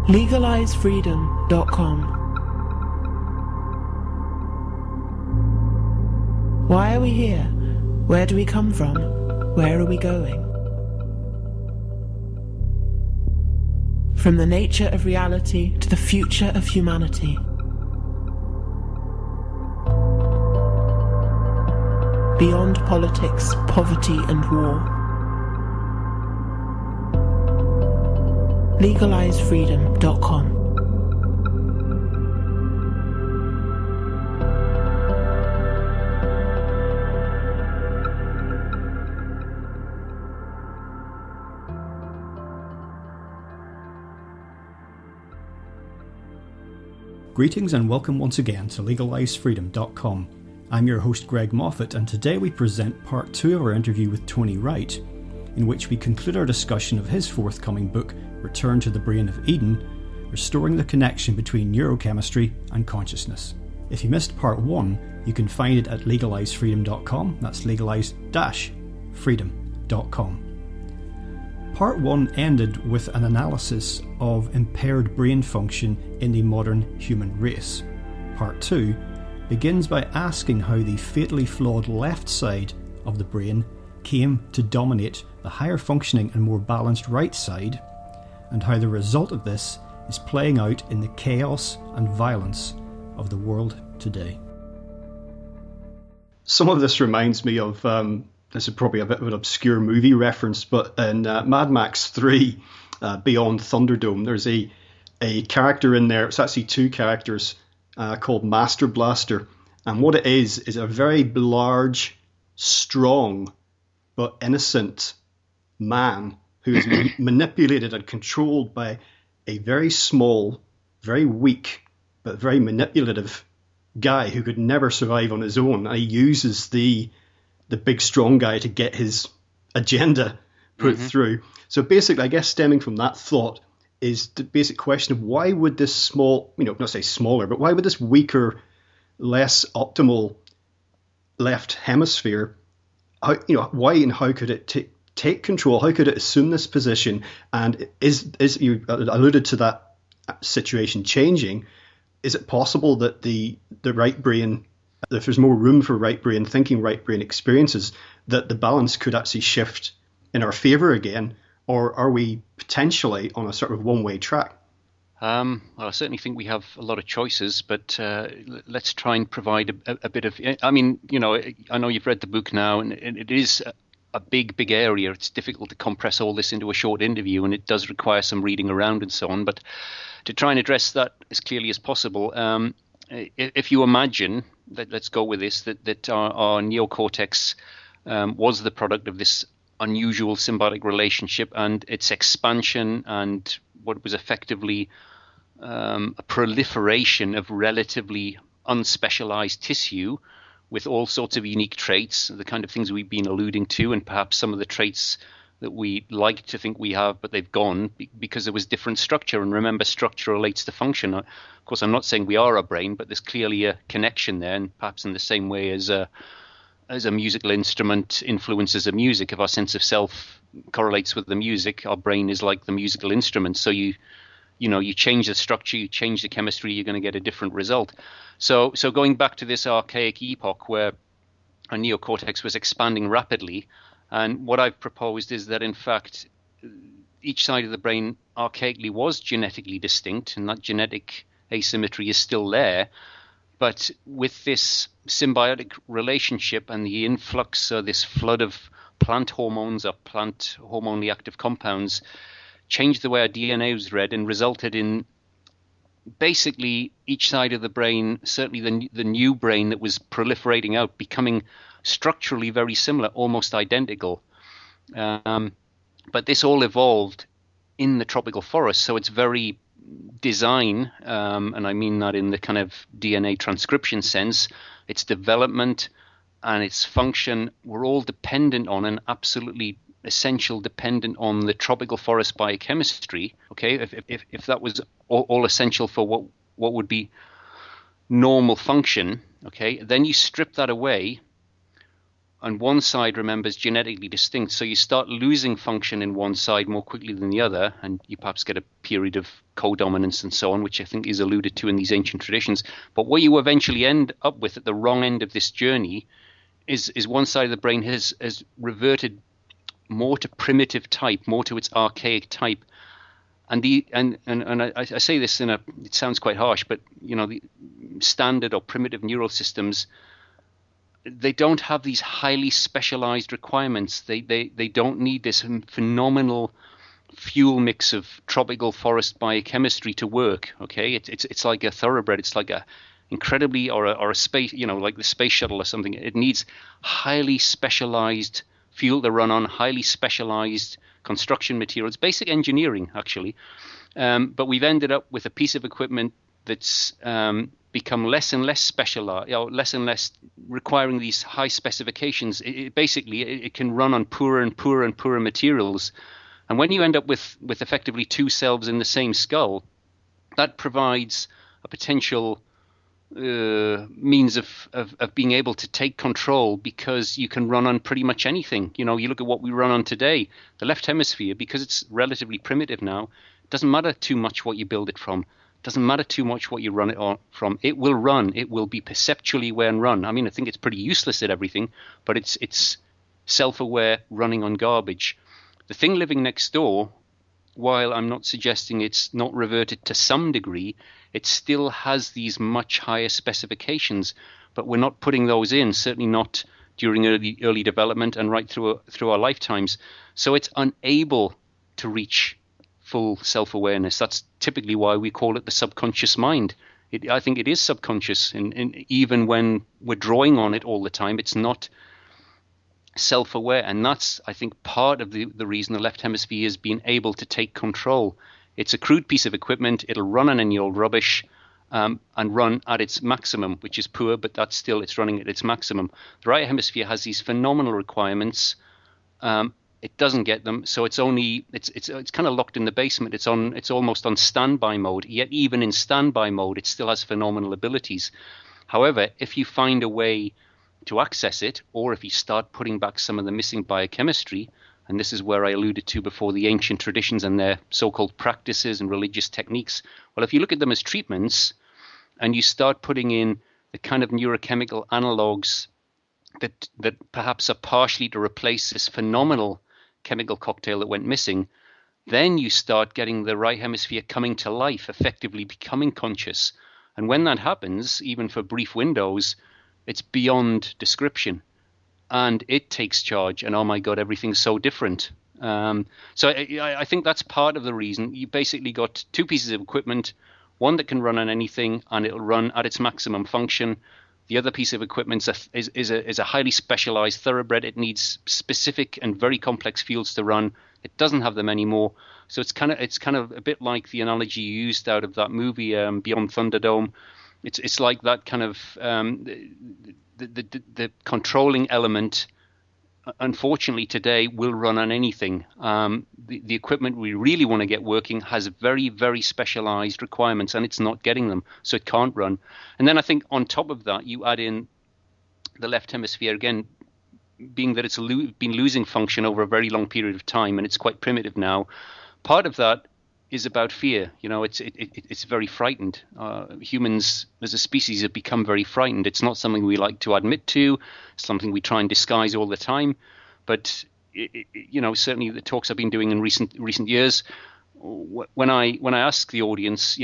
LegalizeFreedom.com. Why are we here? Where do we come from? Where are we going? From the nature of reality to the future of humanity. Beyond politics, poverty and war. LegalizeFreedom.com. Greetings and welcome once again to LegalizeFreedom.com. I'm your host Greg Moffat, and today we present part 2 of our interview with Tony Wright, in which we conclude our discussion of his forthcoming book, Return to the Brain of Eden, Restoring the Connection Between Neurochemistry and Consciousness. If you missed part 1, you can find it at LegalizeFreedom.com, that's legalize-freedom.com. Part 1 ended with an analysis of impaired brain function in the modern human race. Part 2 begins by asking how the fatally flawed left side of the brain came to dominate the higher functioning and more balanced right side, and how the result of this is playing out in the chaos and violence of the world today. Some of this reminds me of, this is probably a bit of an obscure movie reference, but in Mad Max 3, Beyond Thunderdome, there's a character in there, it's actually two characters, called Master Blaster, and what it is a very large, strong, but innocent man who is manipulated and controlled by a very small, very weak, but very manipulative guy who could never survive on his own. And he uses the big strong guy to get his agenda put through. So basically, I guess stemming from that thought is the basic question of why would this small, not say smaller, but why would this weaker, less optimal left hemisphere, why and how could it take control? How could it assume this position? And is you alluded to that situation changing? Is it possible that the right brain, if there's more room for right brain thinking, right brain experiences, that the balance could actually shift in our favor again? Or are we potentially on a sort of one-way track? Well, I certainly think we have a lot of choices, but let's try and provide a bit of... I mean, I know you've read the book now, and it is a big area. It's difficult to compress all this into a short interview, and it does require some reading around and so on. But to try and address that as clearly as possible, if you imagine, let's go with this, that our neocortex was the product of this unusual symbiotic relationship and its expansion and what was effectively a proliferation of relatively unspecialized tissue with all sorts of unique traits, the kind of things we've been alluding to, and perhaps some of the traits that we like to think we have, but they've gone because there was different structure. And remember, structure relates to function. Of course, I'm not saying we are a brain, but there's clearly a connection there, and perhaps in the same way as a musical instrument influences a music. If our sense of self correlates with the music, our brain is like the musical instrument. So you change the structure, you change the chemistry, you're going to get a different result. So going back to this archaic epoch where our neocortex was expanding rapidly, and what I've proposed is that in fact each side of the brain archaically was genetically distinct, and that genetic asymmetry is still there. But with this symbiotic relationship and the influx, this flood of plant hormones or plant hormonally active compounds, changed the way our DNA was read and resulted in basically each side of the brain, certainly the new brain that was proliferating out, becoming structurally very similar, almost identical. But this all evolved in the tropical forest, so it's very design, and I mean that in the kind of DNA transcription sense, its development and its function were all dependent on and absolutely essential dependent on the tropical forest biochemistry. Okay, if that was all essential for what would be normal function, okay, then you strip that away, and one side, remember, is genetically distinct. So you start losing function in one side more quickly than the other, and you perhaps get a period of codominance and so on, which I think is alluded to in these ancient traditions. But what you eventually end up with at the wrong end of this journey is one side of the brain has reverted more to primitive type, more to its archaic type. And I say this it sounds quite harsh, but the standard or primitive neural systems, they don't have these highly specialized requirements. They don't need this phenomenal fuel mix of tropical forest biochemistry to work. Okay, it's like a thoroughbred. It's like a incredibly or a space, like the space shuttle or something. It needs highly specialized fuel to run on, highly specialized construction materials, basic engineering actually. But we've ended up with a piece of equipment that's become less and less specialized, less and less requiring these high specifications. It can run on poorer and poorer and poorer materials. And when you end up with effectively two selves in the same skull, that provides a potential means of being able to take control, because you can run on pretty much anything. You look at what we run on today, the left hemisphere, because it's relatively primitive now, it doesn't matter too much what you build it from. It doesn't matter too much what you run it from. It will run. It will be perceptually aware and run. I mean, I think it's pretty useless at everything, but it's self-aware running on garbage. The thing living next door, while I'm not suggesting it's not reverted to some degree, it still has these much higher specifications, but we're not putting those in, certainly not during early development and right through our lifetimes. So it's unable to reach full self-awareness. That's typically why we call it the subconscious mind. I think it is subconscious, and even when we're drawing on it all the time, it's not self-aware. And that's, I think, part of the reason the left hemisphere has been able to take control. It's a crude piece of equipment. It'll run on any old rubbish and run at its maximum, which is poor, but that's still, it's running at its maximum. The right hemisphere has these phenomenal requirements. It doesn't get them, so it's kind of locked in the basement. It's almost on standby mode. Yet even in standby mode, it still has phenomenal abilities. However, if you find a way to access it, or if you start putting back some of the missing biochemistry, and this is where I alluded to before, the ancient traditions and their so-called practices and religious techniques. Well, if you look at them as treatments, and you start putting in the kind of neurochemical analogs that perhaps are partially to replace this phenomenal chemical cocktail that went missing, then you start getting the right hemisphere coming to life, effectively becoming conscious. And when that happens, even for brief windows, it's beyond description, and it takes charge, and oh my God, everything's so different. So I think that's part of the reason. You basically got two pieces of equipment, one that can run on anything and it'll run at its maximum function. The other piece of equipment is a highly specialized thoroughbred. It needs specific and very complex fields to run. It doesn't have them anymore. So it's kind of a bit like the analogy you used out of that movie, Beyond Thunderdome. It's like that kind of the controlling element. Unfortunately, today will run on anything. The equipment we really want to get working has very, very specialized requirements, and it's not getting them, so it can't run. And then I think on top of that, you add in the left hemisphere again, being that it's been losing function over a very long period of time, and it's quite primitive now. Part of that is about fear. It's very frightened. Humans as a species have become very frightened. It's not something we like to admit to. It's something we try and disguise all the time. But certainly the talks I've been doing in recent years, when I ask the audience,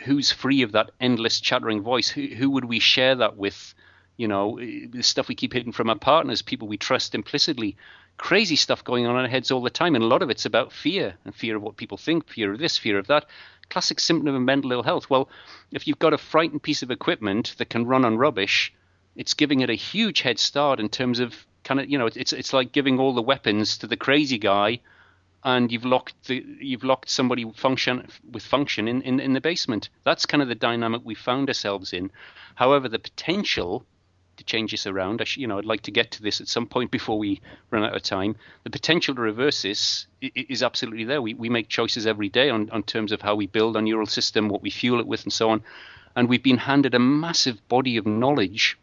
who's free of that endless chattering voice, who would we share that with? The stuff we keep hidden from our partners, people we trust implicitly. Crazy stuff going on in our heads all the time, and a lot of it's about fear, and fear of what people think, fear of this, fear of that. Classic symptom of mental ill health. Well, if you've got a frightened piece of equipment that can run on rubbish, it's giving it a huge head start in terms of it's like giving all the weapons to the crazy guy, and you've locked somebody with function in the basement. That's kind of the dynamic we found ourselves in. However, the potential to change this around, I'd like to get to this at some point before we run out of time. The potential to reverse this is absolutely there. We make choices every day on terms of how we build our neural system, what we fuel it with, and so on. And we've been handed a massive body of knowledge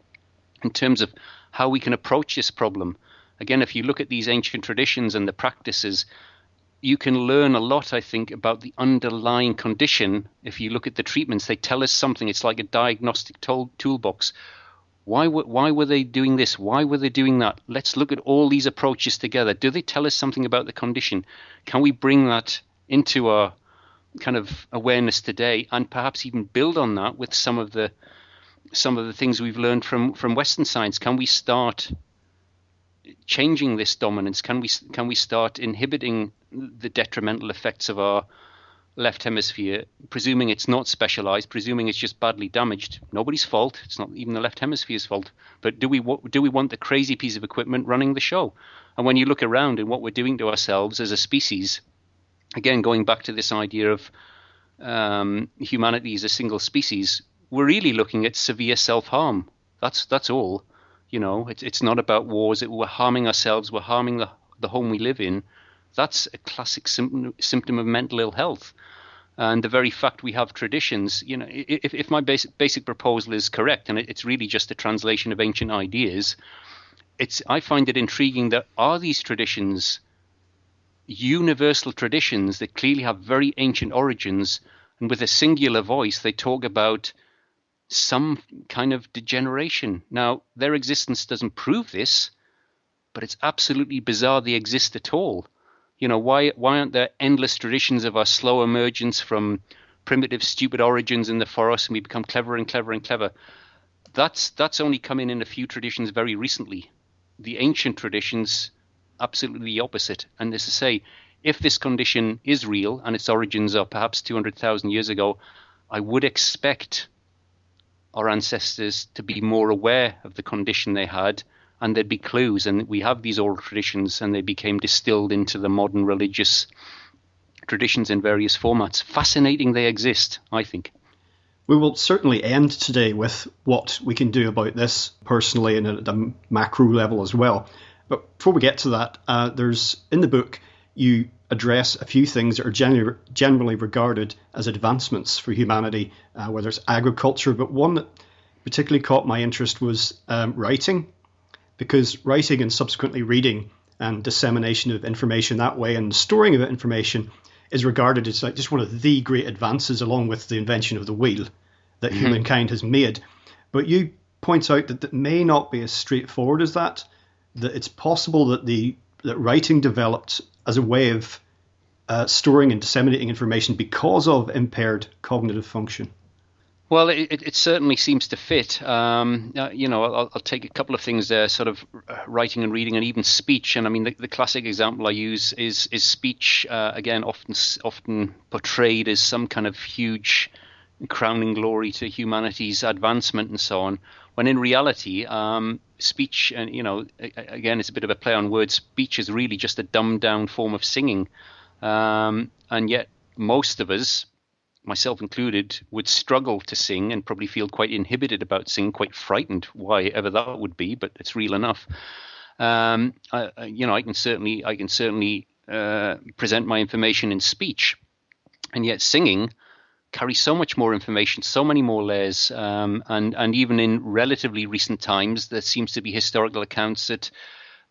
in terms of how we can approach this problem. Again, if you look at these ancient traditions and the practices, you can learn a lot, I think, about the underlying condition. If you look at the treatments, they tell us something. It's like a diagnostic toolbox. Why were they doing this? Why were they doing that? Let's look at all these approaches together. Do they tell us something about the condition? Can we bring that into our kind of awareness today, and perhaps even build on that with some of the things we've learned from Western science? Can we start changing this dominance? Can we start inhibiting the detrimental effects of our left hemisphere, presuming it's not specialized, presuming it's just badly damaged? Nobody's fault. It's not even the left hemisphere's fault. But do we want the crazy piece of equipment running the show? And when you look around and what we're doing to ourselves as a species, again, going back to this idea of humanity as a single species, we're really looking at severe self-harm. That's all. You know, it's not about wars. We're harming ourselves. We're harming the home we live in. That's a classic symptom of mental ill health. And the very fact we have traditions, you know, if my basic proposal is correct, and it's really just a translation of ancient ideas, I find it intriguing that are these traditions universal traditions that clearly have very ancient origins, and with a singular voice they talk about some kind of degeneration. Now, their existence doesn't prove this, but it's absolutely bizarre they exist at all. You know, why aren't there endless traditions of our slow emergence from primitive, stupid origins in the forest, and we become cleverer and cleverer and clever? That's only come in a few traditions very recently. The ancient traditions, absolutely the opposite. And as I say, if this condition is real and its origins are perhaps 200,000 years ago, I would expect our ancestors to be more aware of the condition they had, and there'd be clues. And we have these oral traditions, and they became distilled into the modern religious traditions in various formats. Fascinating they exist, I think. We will certainly end today with what we can do about this personally and at the macro level as well. But before we get to that, there's in the book you address a few things that are generally regarded as advancements for humanity, whether it's agriculture, but one that particularly caught my interest was writing, because writing and subsequently reading and dissemination of information that way and storing of information is regarded as like just one of the great advances, along with the invention of the wheel, that humankind has made. But you point out that may not be as straightforward as that it's possible that writing developed as a way of storing and disseminating information because of impaired cognitive function. Well, it certainly seems to fit. I'll take a couple of things there, sort of writing and reading and even speech. And I mean, the classic example I use is speech, again, often portrayed as some kind of huge crowning glory to humanity's advancement and so on, when in reality, speech, and again, it's a bit of a play on words, speech is really just a dumbed down form of singing. And yet most of us, myself included, would struggle to sing and probably feel quite inhibited about singing, quite frightened, why ever that would be, but it's real enough. I can certainly present my information in speech, and yet singing carries so much more information, so many more layers, and even in relatively recent times, there seems to be historical accounts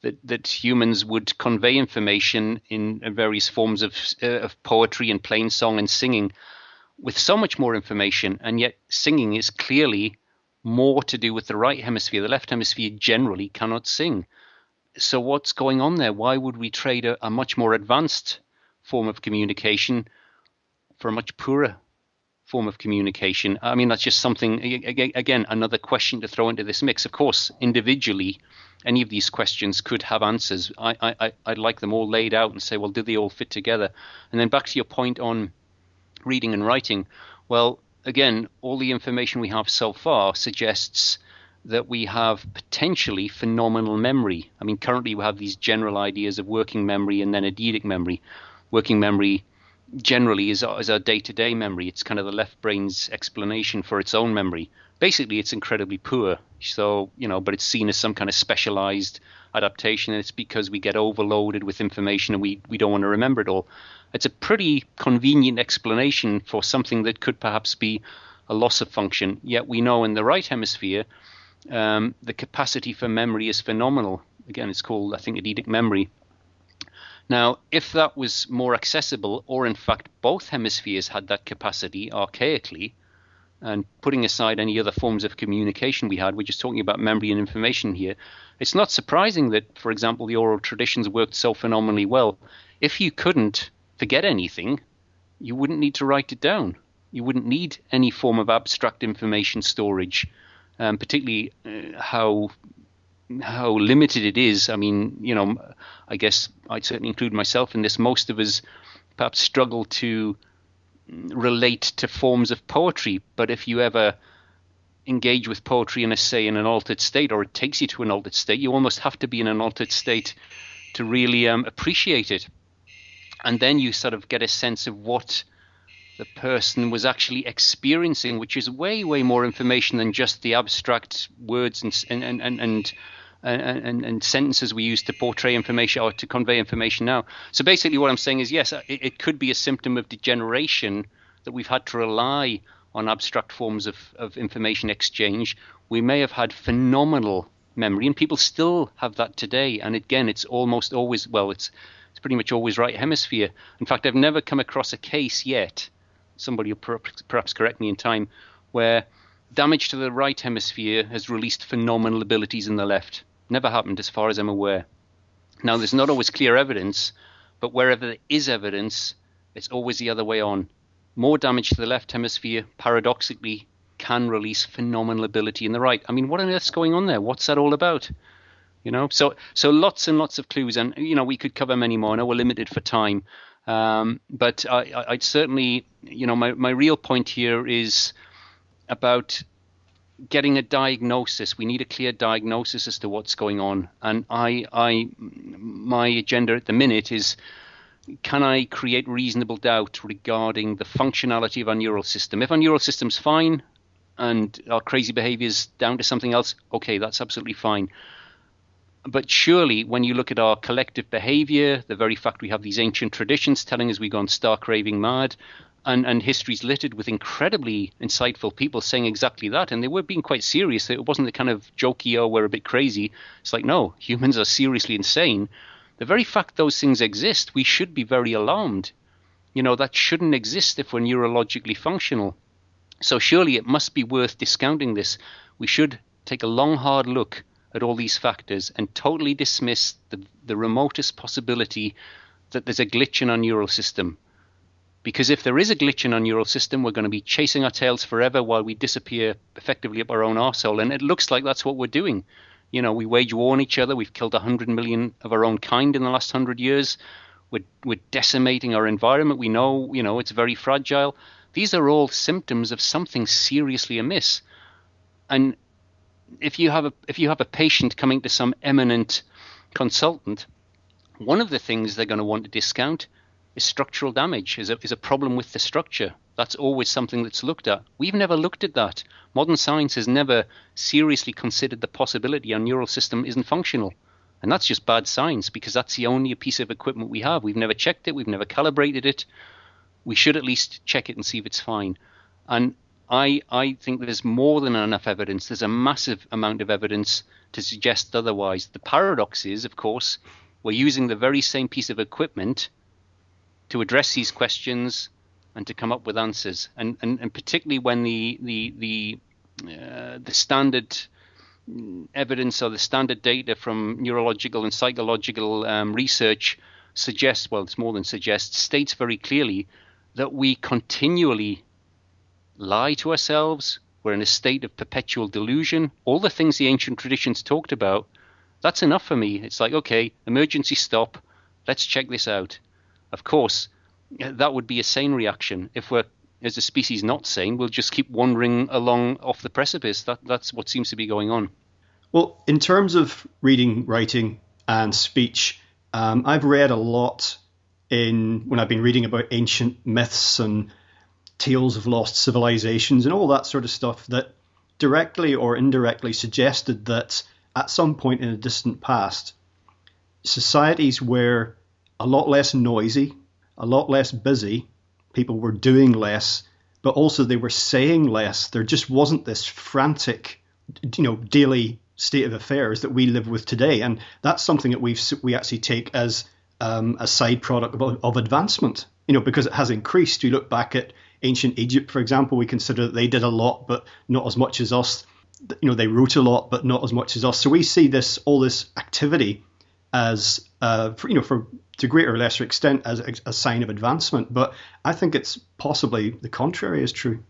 that humans would convey information in various forms of poetry and plain song and singing with so much more information, and yet singing is clearly more to do with the right hemisphere. The left hemisphere generally cannot sing. So what's going on there? Why would we trade a much more advanced form of communication for a much poorer form of communication? I mean, that's just something, again, another question to throw into this mix. Of course, individually, any of these questions could have answers. I'd like them all laid out and say, well, do they all fit together? And then back to your point on reading and writing. Well, again, all the information we have so far suggests that we have potentially phenomenal memory. I mean, currently we have these general ideas of working memory and then eidetic memory. Working memory generally is our day-to-day memory. It's kind of the left brain's explanation for its own memory. Basically, it's incredibly poor. So, but it's seen as some kind of specialized adaptation, and it's because we get overloaded with information and we don't want to remember it all. It's a pretty convenient explanation for something that could perhaps be a loss of function. Yet we know in the right hemisphere, the capacity for memory is phenomenal. Again, it's called, I think, eidetic memory. Now, if that was more accessible, or in fact both hemispheres had that capacity archaically, and putting aside any other forms of communication we had, we're just talking about memory and information here, it's not surprising that, for example, the oral traditions worked so phenomenally well. If you couldn't forget anything, you wouldn't need to write it down. You wouldn't need any form of abstract information storage, particularly how limited it is. I mean, you know, I guess I'd certainly include myself in this. Most of us perhaps struggle to relate to forms of poetry, but if you ever engage with poetry in a, say, in an altered state, or it takes you to an altered state, you almost have to be in an altered state to really appreciate it. And then you sort of get a sense of what the person was actually experiencing, which is way, way more information than just the abstract words and sentences we use to portray information or to convey information now. So basically what I'm saying is, yes, it could be a symptom of degeneration that we've had to rely on abstract forms of information exchange. We may have had phenomenal memory, and people still have that today. And again, it's almost always, well, it's pretty much always right hemisphere. In fact, I've never come across a case yet, somebody will perhaps correct me in time, where damage to the right hemisphere has released phenomenal abilities in the left. Never happened as far as I'm aware. Now, there's not always clear evidence, but wherever there is evidence, it's always the other way on. More damage to the left hemisphere, paradoxically, can release phenomenal ability in the right. I mean, what on earth's going on there? What's that all about? You know, so lots and lots of clues, and you know, we could cover many more. I know we're limited for time, but I'd certainly, you know, my real point here is about getting a diagnosis. We need a clear diagnosis as to what's going on, and my agenda at the minute is, can I create reasonable doubt regarding the functionality of our neural system? If our neural system's fine and our crazy behavior is down to something else, okay, that's absolutely fine. But surely when you look at our collective behavior, the very fact we have these ancient traditions telling us we've gone stark raving mad, and history's littered with incredibly insightful people saying exactly that, and they were being quite serious. It wasn't the kind of jokey, oh, we're a bit crazy. It's like, no, humans are seriously insane. The very fact those things exist, we should be very alarmed. You know, that shouldn't exist if we're neurologically functional. So surely it must be worth discounting this. We should take a long, hard look at all these factors and totally dismiss the remotest possibility that there's a glitch in our neural system. Because if there is a glitch in our neural system, we're going to be chasing our tails forever while we disappear effectively up our own arsehole. And it looks like that's what we're doing. You know, we wage war on each other. We've killed 100 million of our own kind in the last 100 years. We're decimating our environment. We know, you know, it's very fragile. These are all symptoms of something seriously amiss. And if you have a patient coming to some eminent consultant, one of the things they're going to want to discount is structural damage, is a problem with the structure. That's always something that's looked at. We've never looked at that. Modern science has never seriously considered the possibility our neural system isn't functional. And that's just bad science, because that's the only piece of equipment we have. We've never checked it. We've never calibrated it. We should at least check it and see if it's fine. And I think there's more than enough evidence. There's a massive amount of evidence to suggest otherwise. The paradox is, of course, we're using the very same piece of equipment to address these questions and to come up with answers. And particularly when the standard evidence or the standard data from neurological and psychological research suggests, well, it's more than suggests, states very clearly that we continually lie to ourselves. We're in a state of perpetual delusion. All the things the ancient traditions talked about, that's enough for me. It's like, okay, emergency stop. Let's check this out. Of course, that would be a sane reaction. If we're, as a species, not sane, we'll just keep wandering along off the precipice. That's what seems to be going on. Well, in terms of reading, writing, and speech, I've read a lot when I've been reading about ancient myths and tales of lost civilizations and all that sort of stuff that directly or indirectly suggested that at some point in a distant past, societies were a lot less noisy, a lot less busy. People were doing less, but also they were saying less. There just wasn't this frantic daily state of affairs that we live with today, and that's something that we actually take as a side product of advancement. Because it has increased. You look back at ancient Egypt, for example, we consider that they did a lot, but not as much as us. They wrote a lot, but not as much as us. So we see all this activity as, to greater or lesser extent, as a sign of advancement. But I think it's possibly the contrary is true.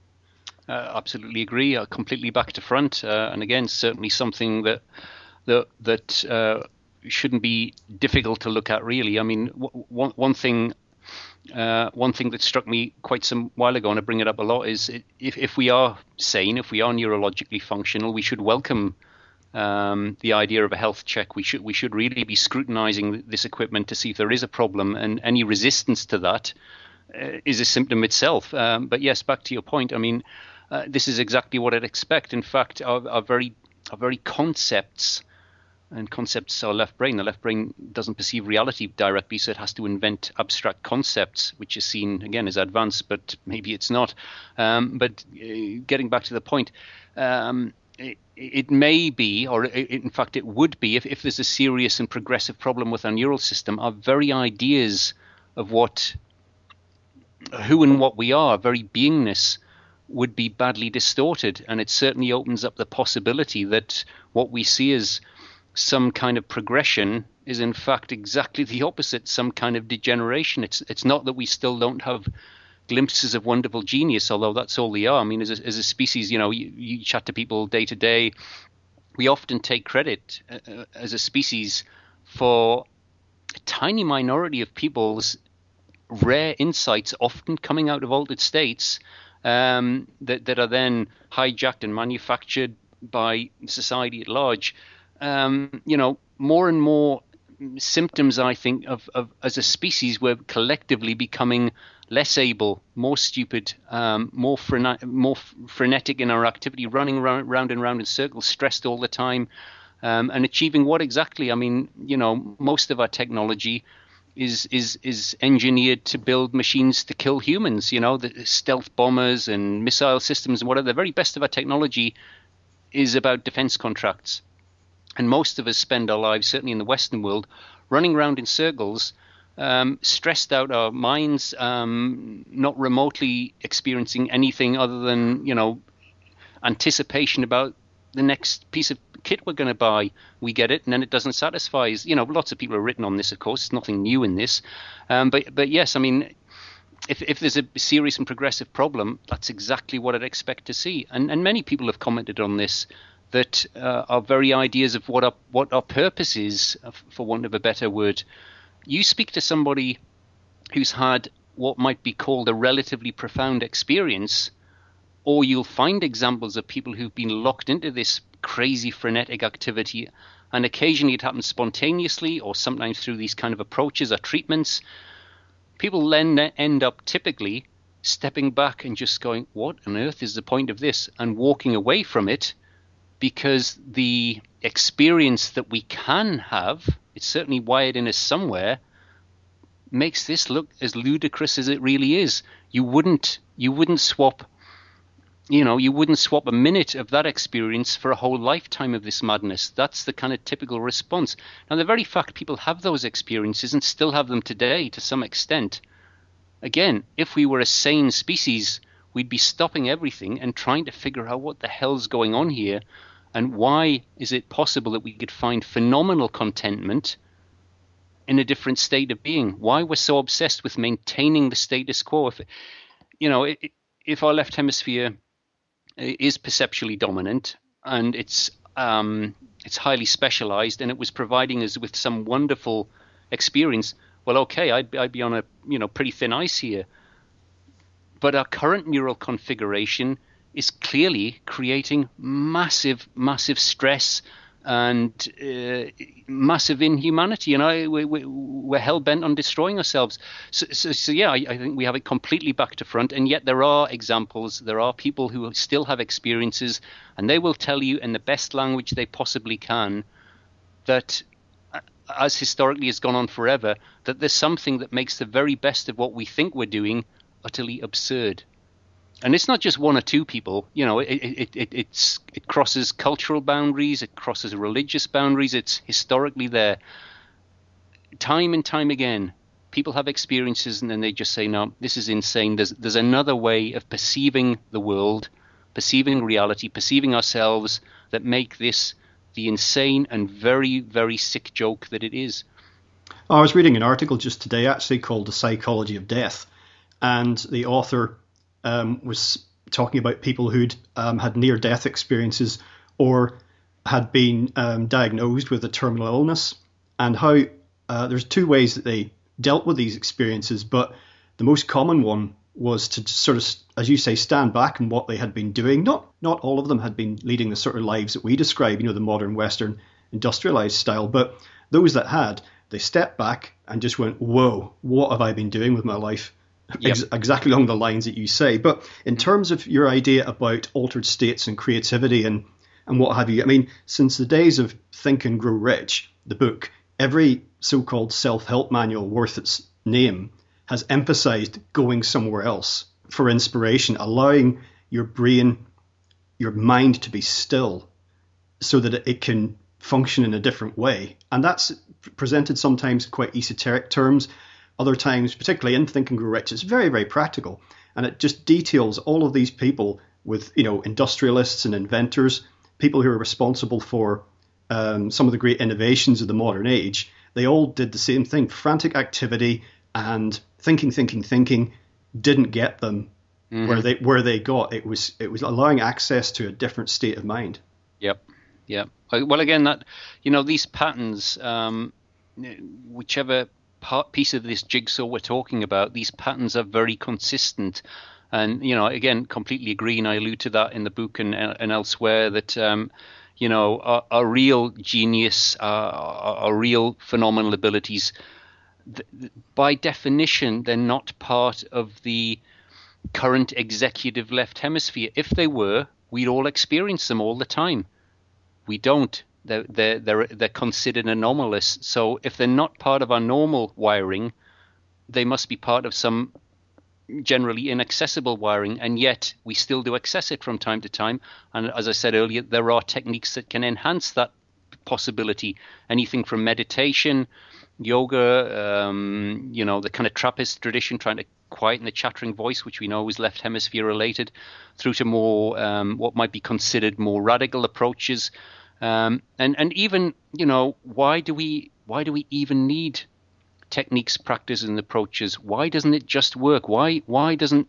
Absolutely agree. Completely back to front, and again, certainly something that shouldn't be difficult to look at. Really, I mean, one thing that struck me quite some while ago, and I bring it up a lot, is if we are sane, if we are neurologically functional, we should welcome the idea of a health check. We should really be scrutinizing this equipment to see if there is a problem, and any resistance to that is a symptom itself. But yes, back to your point. I mean, this is exactly what I'd expect. In fact, our very concepts. And concepts are left brain. The left brain doesn't perceive reality directly, so it has to invent abstract concepts, which is seen, again, as advanced, but maybe it's not. But getting back to the point, it may be, or in fact it would be, if there's a serious and progressive problem with our neural system, our very ideas of who and what we are, our very beingness, would be badly distorted. And it certainly opens up the possibility that what we see as some kind of progression is in fact exactly the opposite, some kind of degeneration. It's not that we still don't have glimpses of wonderful genius, although that's all they are. I mean, as a species, you chat to people day to day, we often take credit as a species for a tiny minority of people's rare insights, often coming out of altered states, that are then hijacked and manufactured by society at large. More and more symptoms, I think, of as a species, we're collectively becoming less able, more stupid, more frenetic in our activity, running round and round in circles, stressed all the time, and achieving what exactly? I mean, most of our technology is engineered to build machines to kill humans. The stealth bombers and missile systems and whatever. The very best of our technology is about defense contracts. And most of us spend our lives, certainly in the Western world, running around in circles, stressed out our minds, not remotely experiencing anything other than, anticipation about the next piece of kit we're going to buy. We get it, and then it doesn't satisfy us. Lots of people have written on this, of course. It's nothing new in this. But yes, I mean, if there's a serious and progressive problem, that's exactly what I'd expect to see. And many people have commented on this, that our very ideas of what our purpose is, for want of a better word. You speak to somebody who's had what might be called a relatively profound experience, or you'll find examples of people who've been locked into this crazy frenetic activity, and occasionally it happens spontaneously or sometimes through these kind of approaches or treatments. People then end up typically stepping back and just going, what on earth is the point of this, and walking away from it, because the experience that we can have, it's certainly wired in us somewhere, makes this look as ludicrous as it really is. You wouldn't swap a minute of that experience for a whole lifetime of this madness. That's the kind of typical response. Now, the very fact people have those experiences and still have them today to some extent, again, if we were a sane species, we'd be stopping everything and trying to figure out what the hell's going on here, and why is it possible that we could find phenomenal contentment in a different state of being? Why we're so obsessed with maintaining the status quo? If our left hemisphere is perceptually dominant and it's highly specialized, and it was providing us with some wonderful experience, well, okay, I'd be on a pretty thin ice here. But our current neural configuration is clearly creating massive stress and massive inhumanity. We're hell bent on destroying ourselves. So yeah, I think we have it completely back to front. And yet there are examples. There are people who still have experiences, and they will tell you in the best language they possibly can that, as historically has gone on forever, that there's something that makes the very best of what we think we're doing utterly absurd. And it's not just one or two people. It crosses cultural boundaries. It crosses religious boundaries. It's historically there. Time and time again, people have experiences and then they just say, no, this is insane. There's another way of perceiving the world, perceiving reality, perceiving ourselves that make this the insane and very, very sick joke that it is. I was reading an article just today actually called The Psychology of Death, and the author was talking about people who'd had near-death experiences or had been diagnosed with a terminal illness, and how there's two ways that they dealt with these experiences, but the most common one was to sort of, as you say, stand back in what they had been doing. Not all of them had been leading the sort of lives that we describe, the modern Western industrialized style, but those that had, they stepped back and just went, whoa, what have I been doing with my life? Yep. Exactly along the lines that you say. But in terms of your idea about altered states and creativity and what have you, I mean, since the days of Think and Grow Rich, the book, every so-called self-help manual worth its name has emphasized going somewhere else for inspiration, allowing your brain, your mind to be still so that it can function in a different way. And that's presented sometimes in quite esoteric terms. Other times, particularly in Think and Grow Rich, it's very, very practical. And it just details all of these people with, industrialists and inventors, people who are responsible for some of the great innovations of the modern age. They all did the same thing. Frantic activity and thinking didn't get them where they got. It was allowing access to a different state of mind. Yep. Well, again, that these patterns, whichever piece of this jigsaw we're talking about, these patterns are very consistent. And again, completely agree, and I allude to that in the book and elsewhere, that our real genius, our real phenomenal abilities, by definition, they're not part of the current executive left hemisphere. If they were, we'd all experience them all the time. We don't. They're considered anomalous. So if they're not part of our normal wiring, they must be part of some generally inaccessible wiring, and yet we still do access it from time to time. And as I said earlier, there are techniques that can enhance that possibility. Anything from meditation, yoga, the kind of Trappist tradition, trying to quieten the chattering voice, which we know is left hemisphere related, through to more what might be considered more radical approaches. And even, why do we even need techniques, practices, and approaches? Why doesn't it just work? Why doesn't,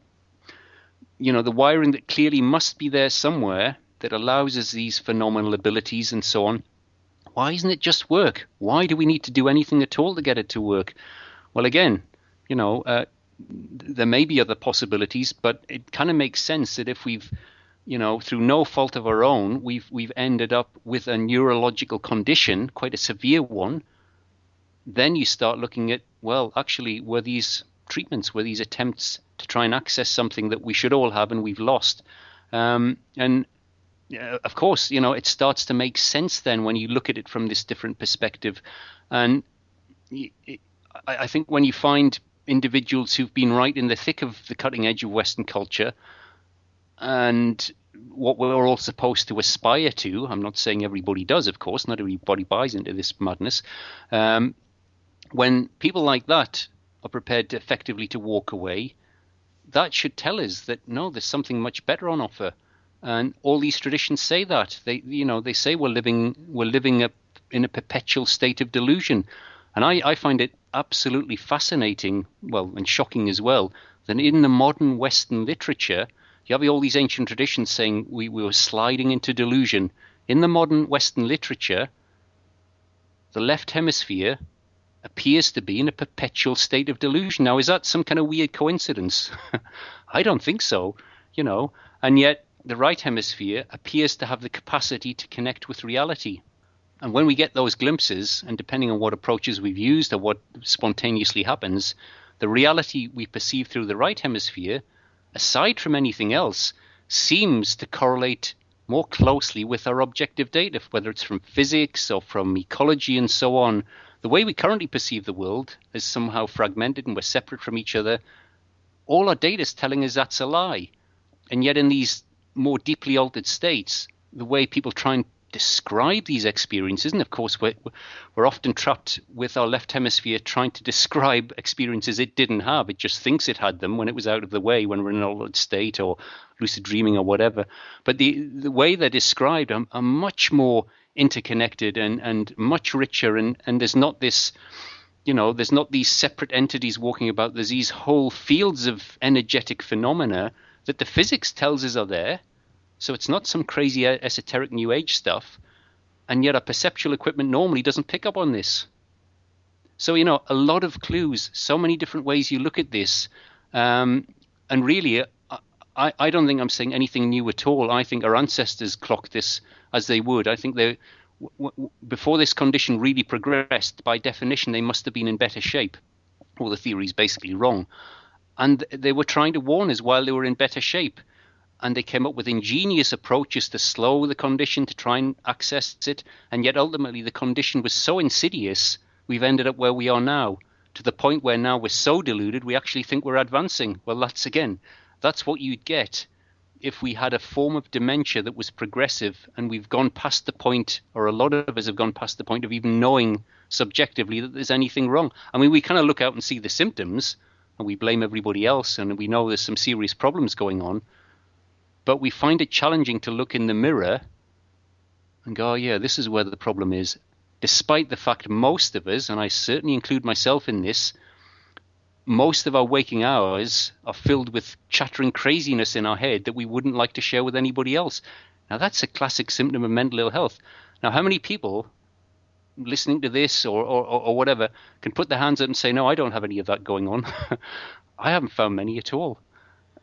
the wiring that clearly must be there somewhere that allows us these phenomenal abilities and so on, why doesn't it just work? Why do we need to do anything at all to get it to work? Well, again, there may be other possibilities, but it kind of makes sense that if we've, through no fault of our own, we've ended up with a neurological condition, quite a severe one, then you start looking at, well, actually, were these treatments, were these attempts to try and access something that we should all have and we've lost? And of course, it starts to make sense then when you look at it from this different perspective. And I think when you find individuals who've been right in the thick of the cutting edge of Western culture and what we're all supposed to aspire to, I'm not saying everybody does, of course, not everybody buys into this madness. When people like that are prepared to effectively to walk away, that should tell us that, no, there's something much better on offer. And all these traditions say that. They say we're living in a perpetual state of delusion. And I find it absolutely fascinating, well, and shocking as well, that in the modern Western literature, you have all these ancient traditions saying we were sliding into delusion. In the modern Western literature, the left hemisphere appears to be in a perpetual state of delusion. Now, is that some kind of weird coincidence? I don't think so, and yet the right hemisphere appears to have the capacity to connect with reality. And when we get those glimpses, and depending on what approaches we've used or what spontaneously happens, the reality we perceive through the right hemisphere, aside from anything else, seems to correlate more closely with our objective data, whether it's from physics or from ecology and so on. The way we currently perceive the world is somehow fragmented and we're separate from each other. All our data is telling us that's a lie. And yet in these more deeply altered states, the way people try and describe these experiences, and of course we're often trapped with our left hemisphere trying to describe experiences it didn't have. It just thinks it had them when it was out of the way, when we're in an altered state or lucid dreaming or whatever. But the way they're described are much more interconnected and much richer, and there's not this, there's not these separate entities walking about. There's these whole fields of energetic phenomena that the physics tells us are there. So it's not some crazy esoteric new age stuff, and yet our perceptual equipment normally doesn't pick up on this. So, a lot of clues, so many different ways you look at this. And really, I don't think I'm saying anything new at all. I think our ancestors clocked this as they would. I think before this condition really progressed, by definition, they must have been in better shape. Well, the theory is basically wrong. And they were trying to warn us while they were in better shape. And they came up with ingenious approaches to slow the condition, to try and access it. And yet ultimately the condition was so insidious, we've ended up where we are now, to the point where now we're so deluded we actually think we're advancing. Well, that's what you'd get if we had a form of dementia that was progressive, and we've gone past the point, or a lot of us have gone past the point of even knowing subjectively that there's anything wrong. I mean, we kind of look out and see the symptoms and we blame everybody else, and we know there's some serious problems going on. But we find it challenging to look in the mirror and go, oh, yeah, this is where the problem is. Despite the fact most of us, and I certainly include myself in this, most of our waking hours are filled with chattering craziness in our head that we wouldn't like to share with anybody else. Now, that's a classic symptom of mental ill health. Now, how many people listening to this or whatever can put their hands up and say, no, I don't have any of that going on? I haven't found many at all.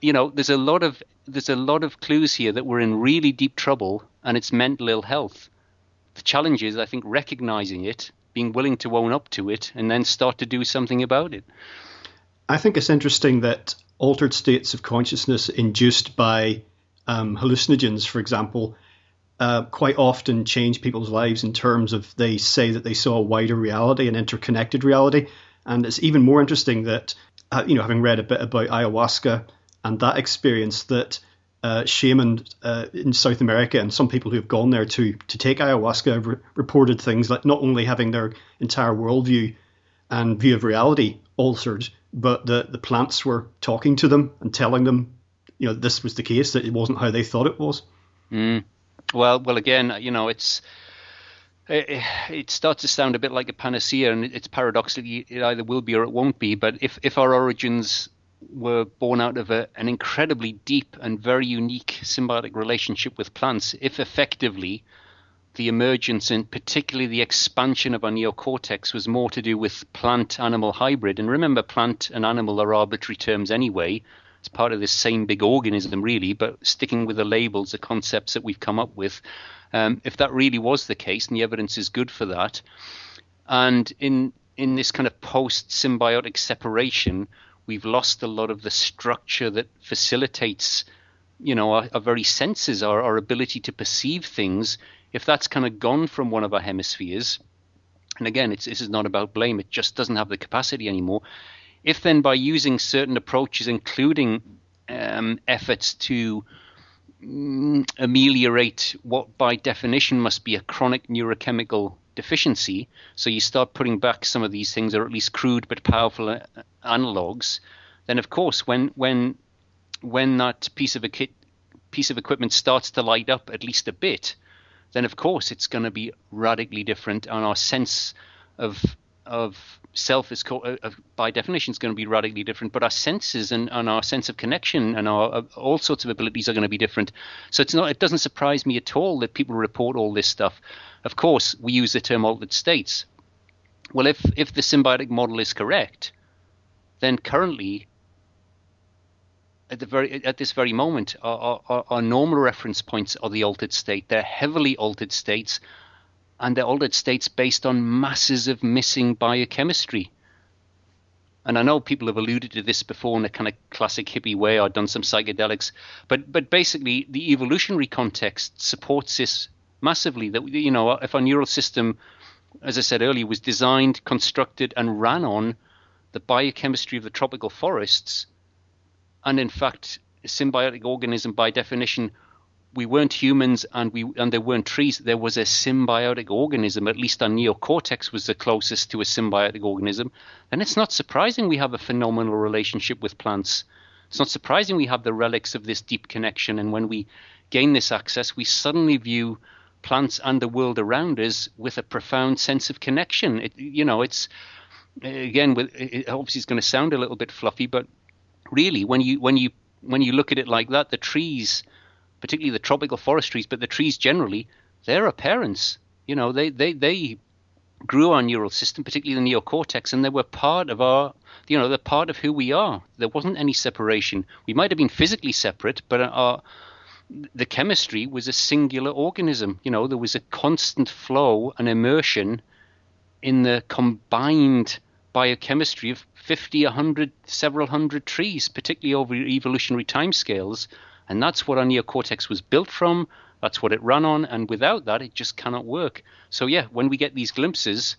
There's a lot of clues here that we're in really deep trouble, and it's mental ill health. The challenge is, I think, recognizing it, being willing to own up to it, and then start to do something about it. I think it's interesting that altered states of consciousness induced by hallucinogens, for example, quite often change people's lives in terms of they say that they saw a wider reality, an interconnected reality. And it's even more interesting that, having read a bit about ayahuasca and that experience, that shamans in South America and some people who have gone there to take ayahuasca reported things like not only having their entire worldview and view of reality altered, but the plants were talking to them and telling them, this was the case, that it wasn't how they thought it was. Well, again, it starts to sound a bit like a panacea, and it's paradoxically it either will be or it won't be. But if our origins were born out of an incredibly deep and very unique symbiotic relationship with plants, if effectively the emergence and particularly the expansion of our neocortex was more to do with plant-animal hybrid, and remember, plant and animal are arbitrary terms anyway, it's part of this same big organism really, but sticking with the labels, the concepts that we've come up with, if that really was the case, and the evidence is good for that, and in this kind of post-symbiotic separation, we've lost a lot of the structure that facilitates, our very senses, our ability to perceive things. If that's kind of gone from one of our hemispheres, and again, this is not about blame, it just doesn't have the capacity anymore. If then by using certain approaches, including efforts to ameliorate what by definition must be a chronic neurochemical deficiency, so you start putting back some of these things, or at least crude but powerful analogs, then of course when that piece of equipment starts to light up at least a bit, then of course it's going to be radically different, and our sense of self is by definition is going to be radically different, but our senses and our sense of connection and our all sorts of abilities are going to be different. So it doesn't surprise me at all that people report all this stuff. Of course, we use the term altered states. Well, if the symbiotic model is correct, then currently at this very moment, our normal reference points are the altered state. They're heavily altered states, and they're altered states based on masses of missing biochemistry. And I know people have alluded to this before in a kind of classic hippie way, or done some psychedelics, but basically the evolutionary context supports this massively, that if our neural system, as I said earlier, was designed, constructed, and ran on the biochemistry of the tropical forests, and in fact symbiotic organism by definition, we weren't humans and there weren't trees. There was a symbiotic organism. At least our neocortex was the closest to a symbiotic organism. Then it's not surprising we have a phenomenal relationship with plants. It's not surprising we have the relics of this deep connection. And when we gain this access, we suddenly view plants and the world around us with a profound sense of connection. It's again, it obviously it's going to sound a little bit fluffy, but really, when you look at it like that, the trees, particularly the tropical forest trees, but the trees generally, they're our parents. They grew our neural system, particularly the neocortex, and they were part of they're part of who we are. There wasn't any separation. We might have been physically separate, but the chemistry was a singular organism. There was a constant flow and immersion in the combined biochemistry of 50, 100, several hundred trees, particularly over evolutionary timescales. And that's what our neocortex was built from. That's what it ran on. And without that, it just cannot work. So yeah, when we get these glimpses,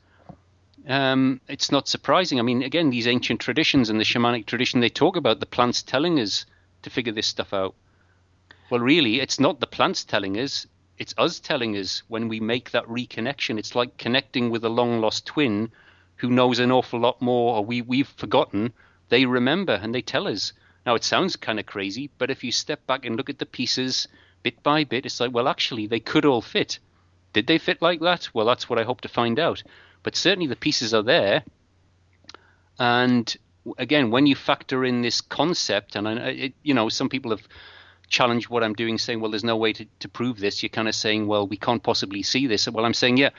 it's not surprising. I mean, again, these ancient traditions and the shamanic tradition, they talk about the plants telling us to figure this stuff out. Well, really, it's not the plants telling us. It's us telling us when we make that reconnection. It's like connecting with a long-lost twin who knows an awful lot more, or we've forgotten. They remember and they tell us. Now, it sounds kind of crazy, but if you step back and look at the pieces bit by bit, it's like, well, actually, they could all fit. Did they fit like that? Well, that's what I hope to find out. But certainly the pieces are there. And again, when you factor in this concept, and some people have challenged what I'm doing, saying, well, there's no way to prove this. You're kind of saying, well, we can't possibly see this. Well, I'm saying, yeah,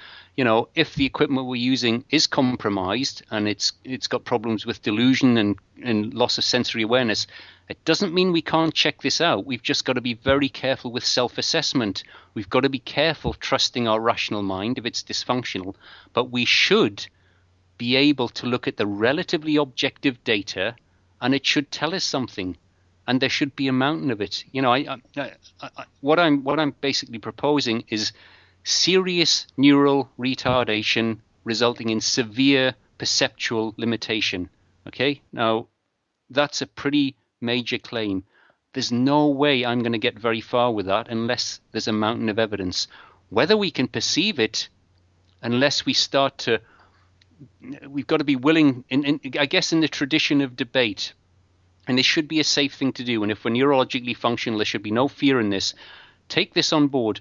if the equipment we're using is compromised and it's got problems with delusion and loss of sensory awareness, it doesn't mean we can't check this out. We've just got to be very careful with self-assessment. We've got to be careful trusting our rational mind if it's dysfunctional. But we should be able to look at the relatively objective data, and it should tell us something. And there should be a mountain of it. What I'm basically proposing is serious neural retardation resulting in severe perceptual limitation. Okay, now that's a pretty major claim. There's no way I'm going to get very far with that unless there's a mountain of evidence. Whether we can perceive it, unless we start to, we've got to be willing. I guess in the tradition of debate. And this should be a safe thing to do. And if we're neurologically functional, there should be no fear in this. Take this on board.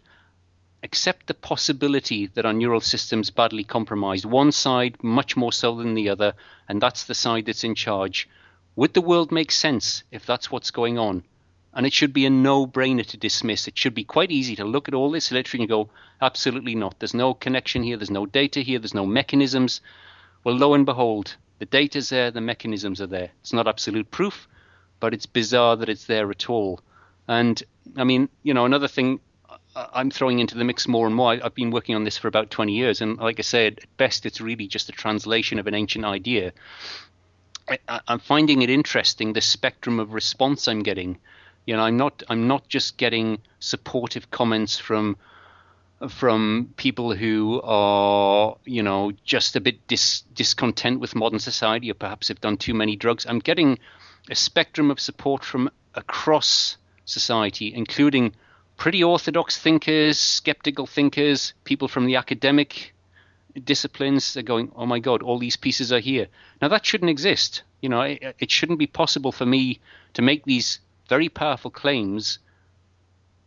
Accept the possibility that our neural system's badly compromised. One side much more so than the other, and that's the side that's in charge. Would the world make sense if that's what's going on? And it should be a no-brainer to dismiss. It should be quite easy to look at all this literature and go, absolutely not. There's no connection here. There's no data here. There's no mechanisms. Well, lo and behold, the data's there. The mechanisms are there. It's not absolute proof, but it's bizarre that it's there at all. And I mean, another thing I'm throwing into the mix more and more, I've been working on this for about 20 years. And like I said, at best, it's really just a translation of an ancient idea. I'm finding it interesting, the spectrum of response I'm getting. I'm not just getting supportive comments from people who are, just a bit discontent with modern society, or perhaps have done too many drugs. I'm getting a spectrum of support from across society, including pretty orthodox thinkers, skeptical thinkers, people from the academic disciplines. They're going, oh my God, all these pieces are here. Now that shouldn't exist. It shouldn't be possible for me to make these very powerful claims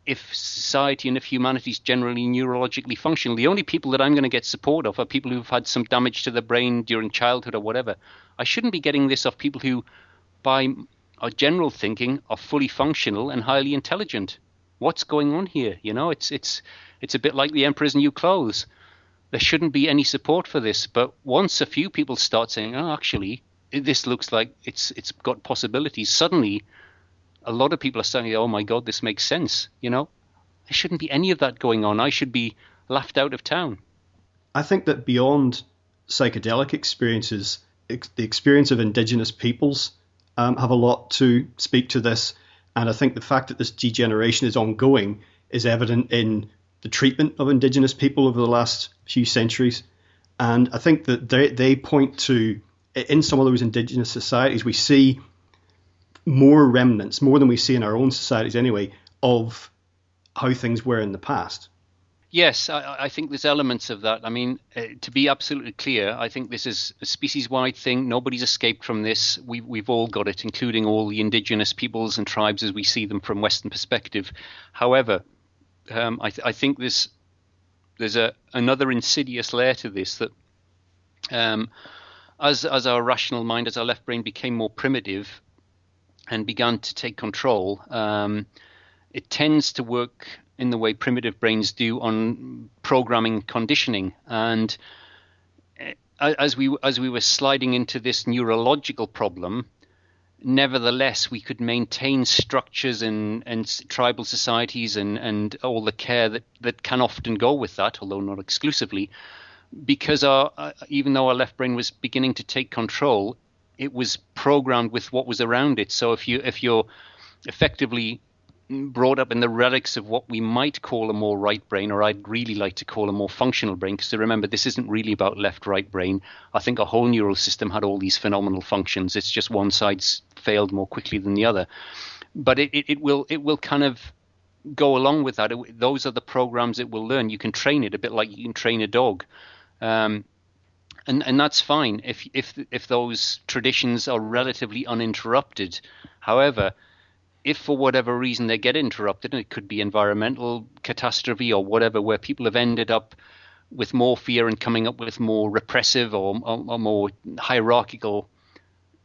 if society and if humanity is generally neurologically functional. The only people that I'm going to get support of are people who've had some damage to the brain during childhood or whatever. I shouldn't be getting this off people who, by our general thinking, are fully functional and highly intelligent. What's going on here? It's a bit like the emperor's new clothes. There shouldn't be any support for this. But once a few people start saying, oh, actually, this looks like it's got possibilities, suddenly a lot of people are saying, oh my God, this makes sense. There shouldn't be any of that going on. I should be laughed out of town. I think that beyond psychedelic experiences, the experience of indigenous peoples have a lot to speak to this. And I think the fact that this degeneration is ongoing is evident in the treatment of indigenous people over the last few centuries. And I think that they point to, in some of those indigenous societies, we see more remnants, more than we see in our own societies anyway, of how things were in the past. Yes, I think there's elements of that. I mean, to be absolutely clear, I think this is a species-wide thing. Nobody's escaped from this. We've all got it, including all the indigenous peoples and tribes as we see them from Western perspective. However, I think there's another insidious layer to this, that as our rational mind, as our left brain became more primitive and began to take control, it tends to work in the way primitive brains do on programming conditioning. And as we were sliding into this neurological problem, nevertheless we could maintain structures and tribal societies and all the care that can often go with that, although not exclusively, because even though our left brain was beginning to take control, it was programmed with what was around it. So if you're effectively brought up in the relics of what we might call a more right brain, or I'd really like to call a more functional brain, because remember, this isn't really about left-right brain. I think a whole neural system had all these phenomenal functions. It's just one side's failed more quickly than the other. But it will kind of go along with that. Those are the programs it will learn. You can train it a bit like you can train a dog. And that's fine if those traditions are relatively uninterrupted. However, if for whatever reason they get interrupted, and it could be environmental catastrophe or whatever, where people have ended up with more fear and coming up with more repressive or more hierarchical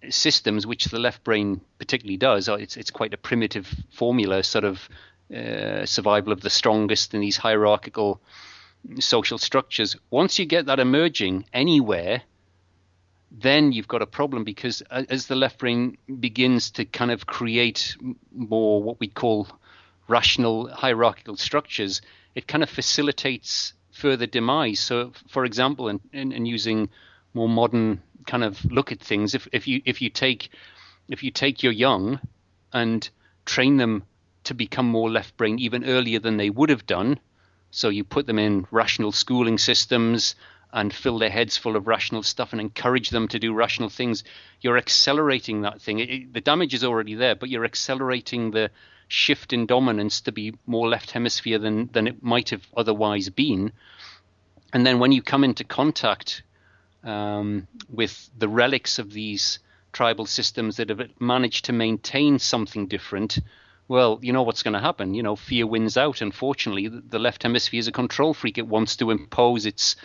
systems, which the left brain particularly does. It's quite a primitive formula, sort of survival of the strongest in these hierarchical social structures. Once you get that emerging anywhere, then you've got a problem, because as the left brain begins to kind of create more what we call rational hierarchical structures, it kind of facilitates further demise. So, for example, in using more modern kind of look at things, if you take your young and train them to become more left brain even earlier than they would have done, so you put them in rational schooling systems and fill their heads full of rational stuff and encourage them to do rational things, you're accelerating that thing. The damage is already there, but you're accelerating the shift in dominance to be more left hemisphere than it might have otherwise been. And then when you come into contact with the relics of these tribal systems that have managed to maintain something different, well, you know what's going to happen. Fear wins out. Unfortunately, the left hemisphere is a control freak. It wants to impose its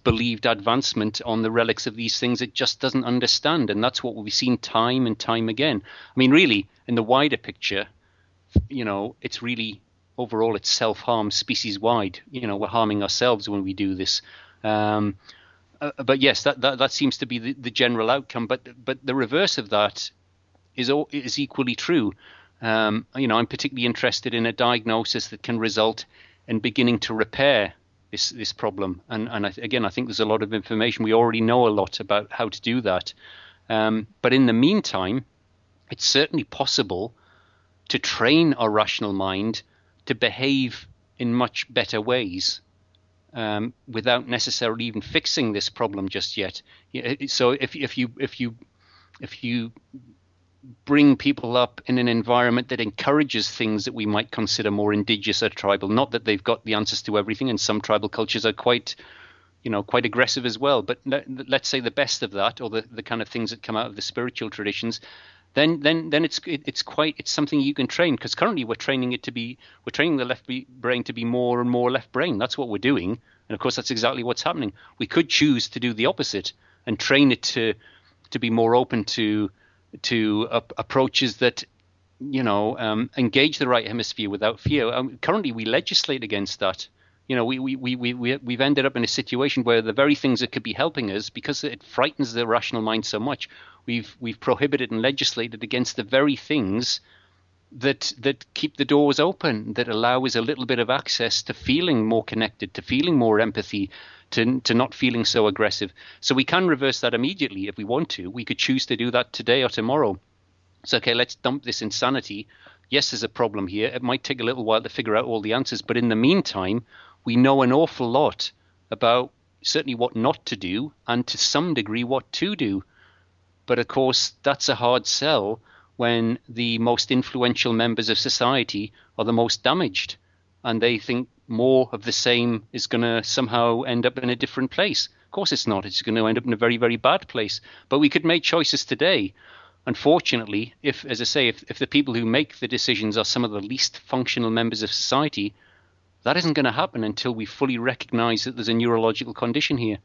believed advancement on the relics of these things it just doesn't understand. And that's what we've seen time and time again. I mean, really, in the wider picture, it's really, overall, it's self-harm species-wide. We're harming ourselves when we do this. But yes, that seems to be the general outcome. But the reverse of that is equally true. I'm particularly interested in a diagnosis that can result in beginning to repair this problem, and I think there's a lot of information. We already know a lot about how to do that, but in the meantime, it's certainly possible to train our rational mind to behave in much better ways without necessarily even fixing this problem just yet. So if you bring people up in an environment that encourages things that we might consider more indigenous or tribal, not that they've got the answers to everything, and some tribal cultures are quite aggressive as well, but let's say the best of that, or the kind of things that come out of the spiritual traditions, then it's something you can train, because currently we're training the left brain to be more and more left brain. That's what we're doing, and of course that's exactly what's happening. We could choose to do the opposite and train it to be more open to approaches that engage the right hemisphere without fear. Currently we legislate against that. We've ended up in a situation where the very things that could be helping us, because it frightens the rational mind so much, we've prohibited and legislated against the very things that keep the doors open, that allow us a little bit of access to feeling more connected, to feeling more empathy, to not feeling so aggressive. So we can reverse that immediately if we want to. We could choose to do that today or tomorrow. So, okay, let's dump this insanity. Yes, there's a problem here. It might take a little while to figure out all the answers, but in the meantime, we know an awful lot about certainly what not to do, and to some degree what to do. But of course, that's a hard sell when the most influential members of society are the most damaged, and they think more of the same is going to somehow end up in a different place. Of course it's not. It's going to end up in a very, very bad place. But we could make choices today. Unfortunately, if, as I say, if the people who make the decisions are some of the least functional members of society, that isn't going to happen until we fully recognize that there's a neurological condition here.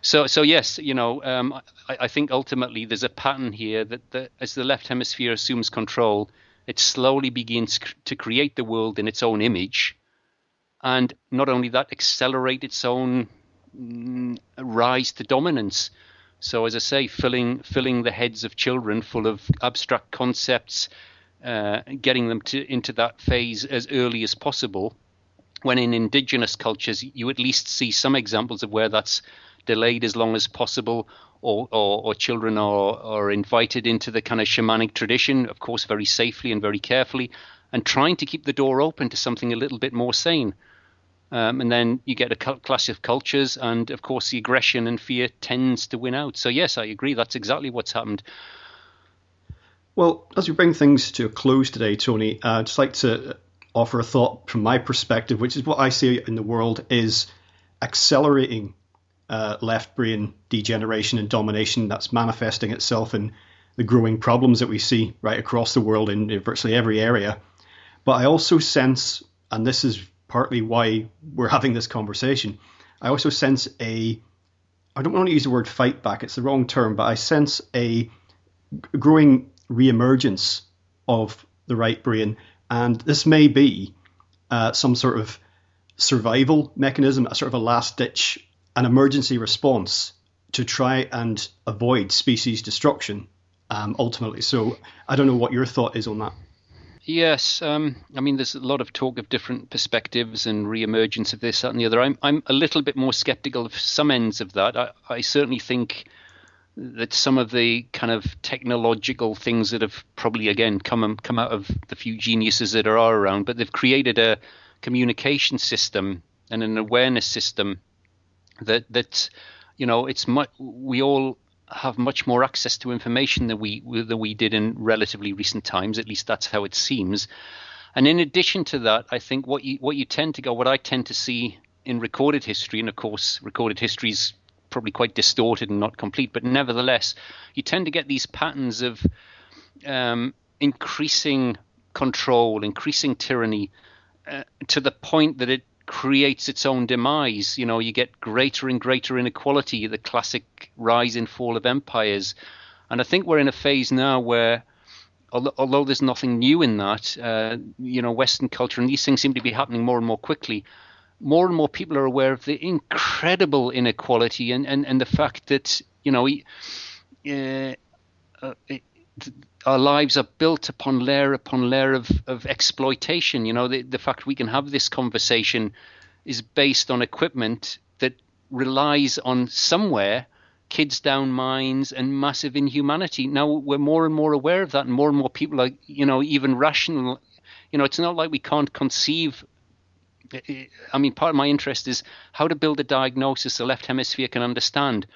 So yes, I think ultimately there's a pattern here that as the left hemisphere assumes control, it slowly begins to create the world in its own image, and not only that, accelerate its own rise to dominance. So as I say, filling the heads of children full of abstract concepts, getting them into that phase as early as possible, when in indigenous cultures you at least see some examples of where that's delayed as long as possible, or children are invited into the kind of shamanic tradition, of course very safely and very carefully, and trying to keep the door open to something a little bit more sane. And then you get a clash of cultures, and of course the aggression and fear tends to win out. So yes, I agree, that's exactly what's happened. Well, as we bring things to a close today, Tony, I'd just like to offer a thought from my perspective, which is what I see in the world is accelerating left brain degeneration and domination that's manifesting itself in the growing problems that we see right across the world in virtually every area. But I also sense, and this is partly why we're having this conversation, I also sense I don't want to use the word fight back, it's the wrong term, but I sense a growing reemergence of the right brain. And this may be some sort of survival mechanism, a sort of a last-ditch, an emergency response to try and avoid species destruction, ultimately. So I don't know what your thought is on that. Yes, I mean, there's a lot of talk of different perspectives and re-emergence of this, that, and the other. I'm a little bit more skeptical of some ends of that. I certainly think that some of the kind of technological things that have probably, again, come out of the few geniuses that are around, but they've created a communication system and an awareness system that it's we all have much more access to information than we did in relatively recent times. At least that's how it seems. And in addition to that, I think what I tend to see in recorded history, and of course recorded history is probably quite distorted and not complete, but nevertheless, you tend to get these patterns of increasing control, increasing tyranny, to the point that it creates its own demise. You get greater and greater inequality, the classic rise and fall of empires. And I think we're in a phase now where, although there's nothing new in that, Western culture and these things seem to be happening more and more quickly. More and more people are aware of the incredible inequality and the fact that, our lives are built upon layer of exploitation. The fact we can have this conversation is based on equipment that relies on somewhere kids down mines and massive inhumanity. Now we're more and more aware of that, and more people are, even rational. It's not like we can't conceive. I mean, part of my interest is how to build a diagnosis the left hemisphere can understand.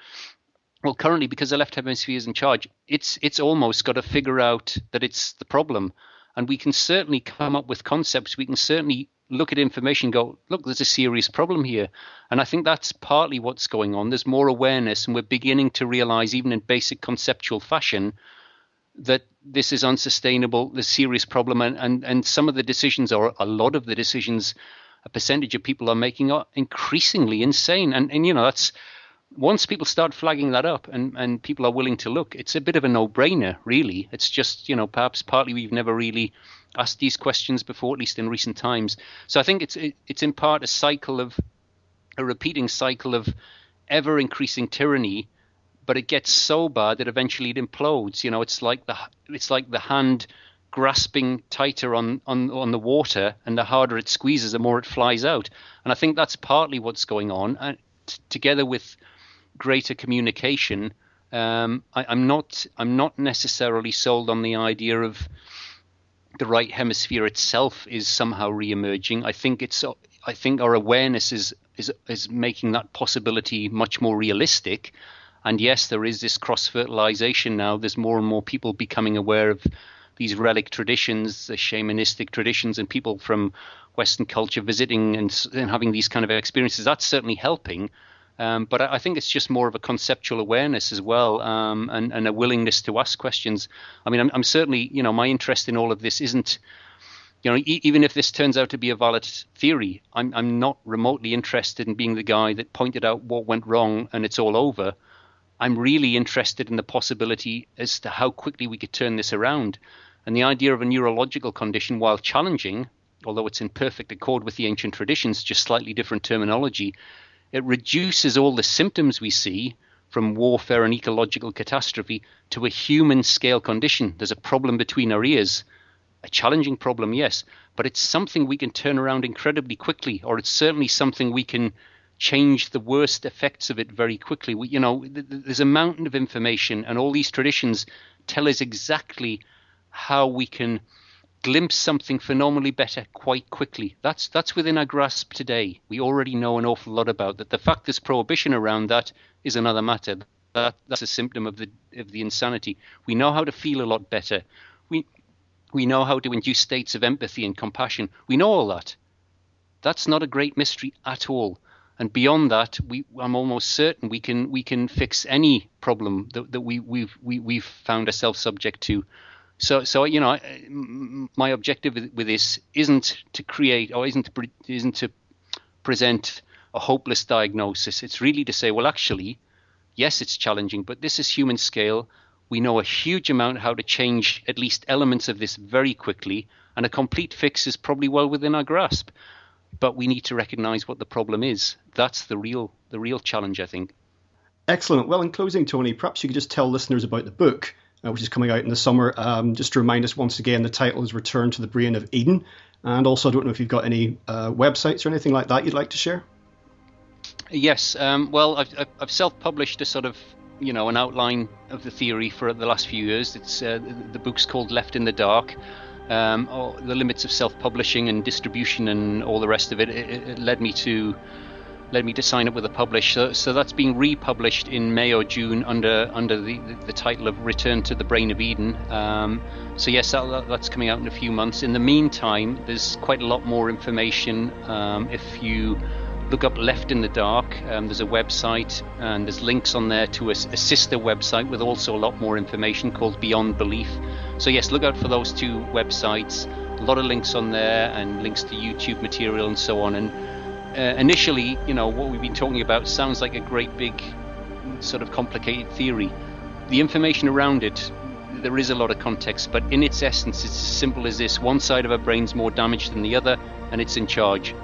Well, currently, because the left hemisphere is in charge, it's almost got to figure out that it's the problem. And we can certainly come up with concepts. We can certainly look at information and go, look, there's a serious problem here. And I think that's partly what's going on. There's more awareness, and we're beginning to realize, even in basic conceptual fashion, that this is unsustainable, the serious problem. And some of the decisions, or a lot of the decisions, a percentage of people are making are increasingly insane. And that's... Once people start flagging that up and people are willing to look, it's a bit of a no-brainer, really. It's just, perhaps partly we've never really asked these questions before, at least in recent times. So I think it's in part a repeating cycle of ever-increasing tyranny, but it gets so bad that eventually it implodes. It's like the hand grasping tighter on the water, and the harder it squeezes, the more it flies out. And I think that's partly what's going on, and together with greater communication. I'm not necessarily sold on the idea of the right hemisphere itself is somehow re-emerging. I think our awareness is making that possibility much more realistic, And yes, there is this cross-fertilization now. There's more and more people becoming aware of these relic traditions, the shamanistic traditions, and people from Western culture visiting and having these kind of experiences. That's certainly helping. But I think it's just more of a conceptual awareness as well, and a willingness to ask questions. I mean, I'm certainly, my interest in all of this isn't, even if this turns out to be a valid theory, I'm not remotely interested in being the guy that pointed out what went wrong and it's all over. I'm really interested in the possibility as to how quickly we could turn this around. And the idea of a neurological condition, while challenging, although it's in perfect accord with the ancient traditions, just slightly different terminology, it reduces all the symptoms we see from warfare and ecological catastrophe to a human scale condition. There's a problem between our ears, a challenging problem, yes, but it's something we can turn around incredibly quickly, or it's certainly something we can change the worst effects of it very quickly. There's a mountain of information, and all these traditions tell us exactly how we can glimpse something phenomenally better quite quickly. That's within our grasp today. We already know an awful lot about that. The fact there's prohibition around that is another matter. That's a symptom of the insanity. We know how to feel a lot better. We know how to induce states of empathy and compassion. We know all that. That's not a great mystery at all. And beyond that, I'm almost certain we can fix any problem that we've found ourselves subject to. So my objective with this isn't to create, or isn't to present a hopeless diagnosis. It's really to say, well, actually, yes, it's challenging, but this is human scale. We know a huge amount how to change at least elements of this very quickly, and a complete fix is probably well within our grasp. But we need to recognize what the problem is. That's the real challenge, I think. Excellent. Well, in closing, Tony, perhaps you could just tell listeners about the book, which is coming out in the summer. Just to remind us once again, the title is Return to the Brain of Eden. And also, I don't know if you've got any websites or anything like that you'd like to share? Yes. Well, I've self-published a sort of, an outline of the theory for the last few years. It's the book's called Left in the Dark. The limits of self-publishing and distribution and all the rest of it, it led me to sign up with a publisher. So that's being republished in May or June under the title of Return to the Brain of Eden. So yes, that's coming out in a few months. In the meantime, there's quite a lot more information. If you look up Left in the Dark, there's a website, and there's links on there to a sister website with also a lot more information called Beyond Belief. So yes, look out for those two websites. A lot of links on there, and links to YouTube material and so on. And initially, what we've been talking about sounds like a great big sort of complicated theory. The information around it, there is a lot of context, but in its essence, it's as simple as this. One side of our brain's more damaged than the other, and it's in charge.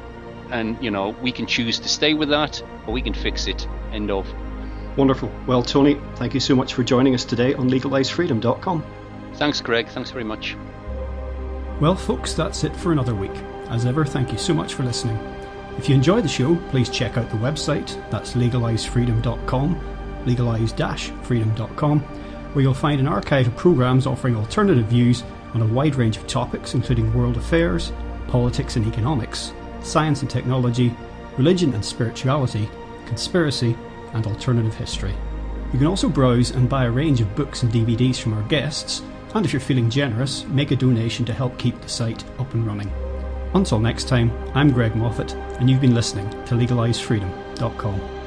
And, we can choose to stay with that, or we can fix it. End of. Wonderful. Well, Tony, thank you so much for joining us today on legalizefreedom.com. Thanks, Greg. Thanks very much. Well, folks, that's it for another week. As ever, thank you so much for listening. If you enjoy the show, please check out the website. That's legalizefreedom.com, legalize-freedom.com, where you'll find an archive of programmes offering alternative views on a wide range of topics, including world affairs, politics and economics, science and technology, religion and spirituality, conspiracy, and alternative history. You can also browse and buy a range of books and DVDs from our guests, and if you're feeling generous, make a donation to help keep the site up and running. Until next time, I'm Greg Moffat, and you've been listening to legalizefreedom.com.